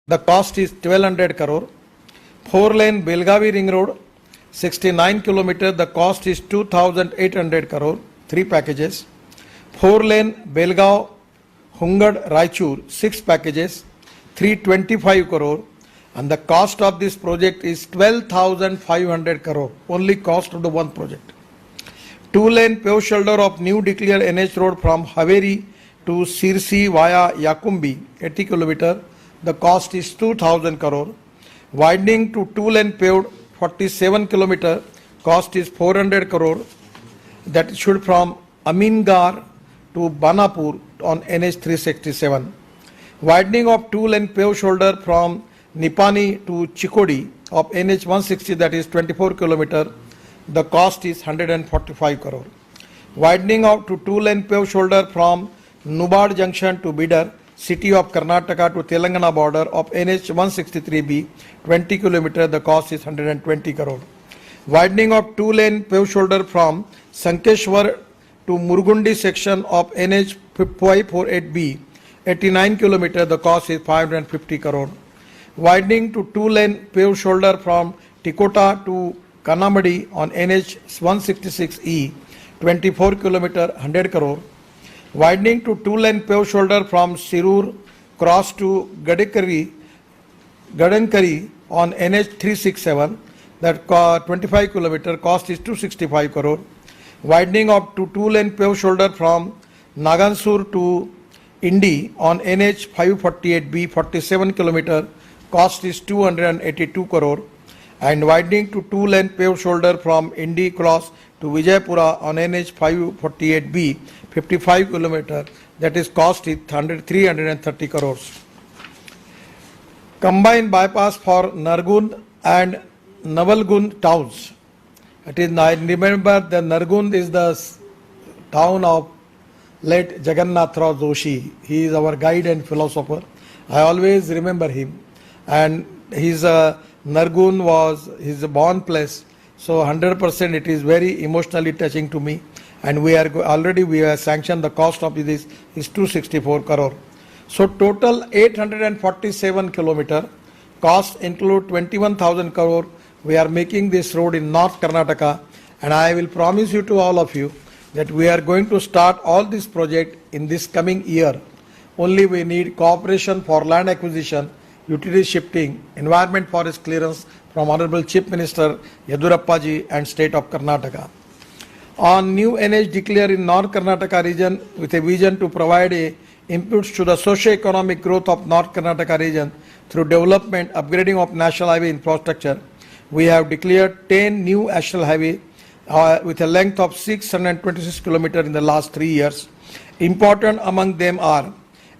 The cost is 1200 crore. 4-lane Belgavi Ring Road, 69 kilometer. The cost is 2800 crore. 3 packages. 4-lane Belgav Hungad Raichur, 6 packages, 325 crore. And the cost of this project is 12,500 crore. Only cost of the one project. 2-lane pave shoulder of new declared NH road from Haveri to Sirsi via Yakumbi, 80 kilometer. The cost is 2,000 crore. Widening to 2-lane paved 47 kilometer. Cost is 400 crore. That should from Amingar to Banapur on NH 367. Widening of 2-lane paved shoulder from Nipani to Chikodi of NH 160, that is 24 kilometer. The cost is 145 crore. Widening of to 2-lane paved shoulder from Nubad Junction to Bidar, city of Karnataka to Telangana border of NH 163B, 20 kilometer. The cost is 120 crore. Widening of 2-lane paved shoulder from Sankeshwar to Murugundi section of NH 548B, 89 kilometer. The cost is 550 crore. Widening to 2-lane paved shoulder from Tikota to Kanamadi on NH 166E, 24 kilometer, 100 crore. Widening to 2-lane paved shoulder from Sirur cross to Gadankari on NH 367, that 25 kilometer, cost is 265 crore. Widening of to 2-lane paved shoulder from Nagansur to Indi on NH 548B, 47 kilometer, cost is 282 crore. And widening to 2-lane paved shoulder from Indi Cross to Vijaypura on NH 548B, 55 kilometer, that is cost is 330 crores. Combined bypass for Nargund and Navalgund towns. It is, I remember the Nargund is the town of late Jagannath Rao Joshi. He is our guide and philosopher. I always remember him. And his Nargund was his born place. So 100% it is very emotionally touching to me. And we are already we have sanctioned the cost of this is 264 crore. So total 847 kilometer, cost include 21,000 crore. We are making this road in North Karnataka, and I will promise you to all of you that we are going to start all this project in this coming year. Only we need cooperation for land acquisition, utility shifting, environment forest clearance from Honorable Chief Minister Yedurappa ji and State of Karnataka. On new NH declared in North Karnataka region with a vision to provide a inputs to the socio-economic growth of North Karnataka region through development, upgrading of national highway infrastructure. We have declared 10 new national highway with a length of 626 km in the last 3 years. Important among them are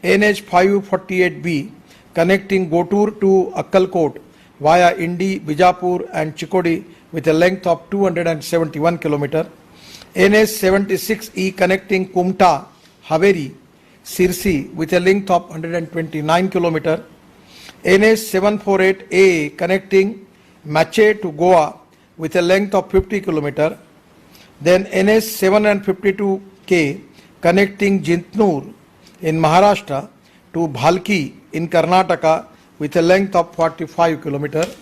NH 548B connecting Gotur to Akkalkot via Indi, Bijapur and Chikodi with a length of 271 km. NH 76E connecting Kumta, Haveri, Sirsi with a length of 129 km. NH 748A connecting Mache to Goa with a length of 50 km. Then NH 752K connecting Jintnur in Maharashtra to Bhalki in Karnataka with a length of 45 km.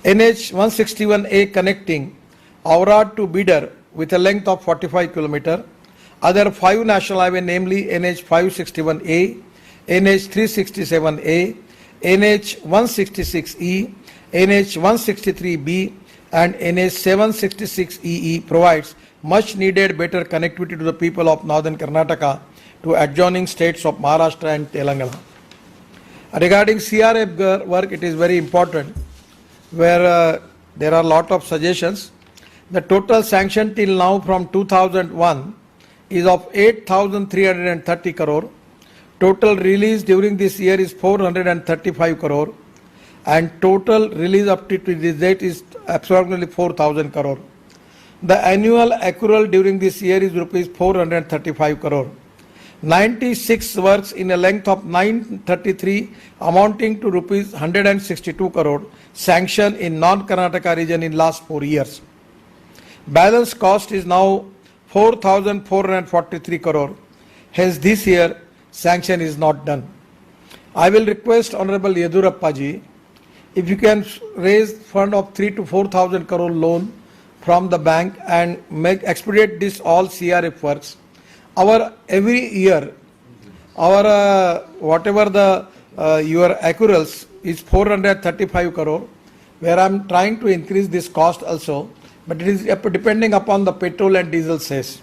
NH 161A connecting Aurad to Bidar with a length of 45 km. Other 5 national highway, namely NH 561A, NH 367A, NH 166E, NH 163B and NH 766EE provides much needed better connectivity to the people of northern Karnataka to adjoining states of Maharashtra and Telangana. Regarding CRF work, it is very important where there are a lot of suggestions. The total sanction till now from 2001 is of 8,330 crore. Total release during this year is 435 crore and total release up to this date is approximately 4,000 crore. The annual accrual during this year is rupees 435 crore. 96 works in a length of 933 amounting to rupees 162 crore sanctioned in non-Karnataka region in last 4 years. Balance cost is now 4,443 crore. Hence this year sanction is not done. I will request Honorable Yedurappa ji, if you can raise fund of 3 to 4,000 crore loan from the bank and expedite this all CRF works. Our every year, our whatever the your accruals is 435 crore, where I am trying to increase this cost also, but it is depending upon the petrol and diesel cess.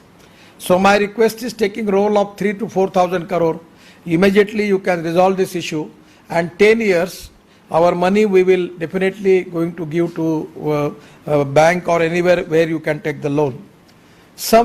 So my request is taking role of 3 to 4,000 crore. Immediately you can resolve this issue, and 10 years our money we will definitely going to give to bank or anywhere where you can take the loan. Some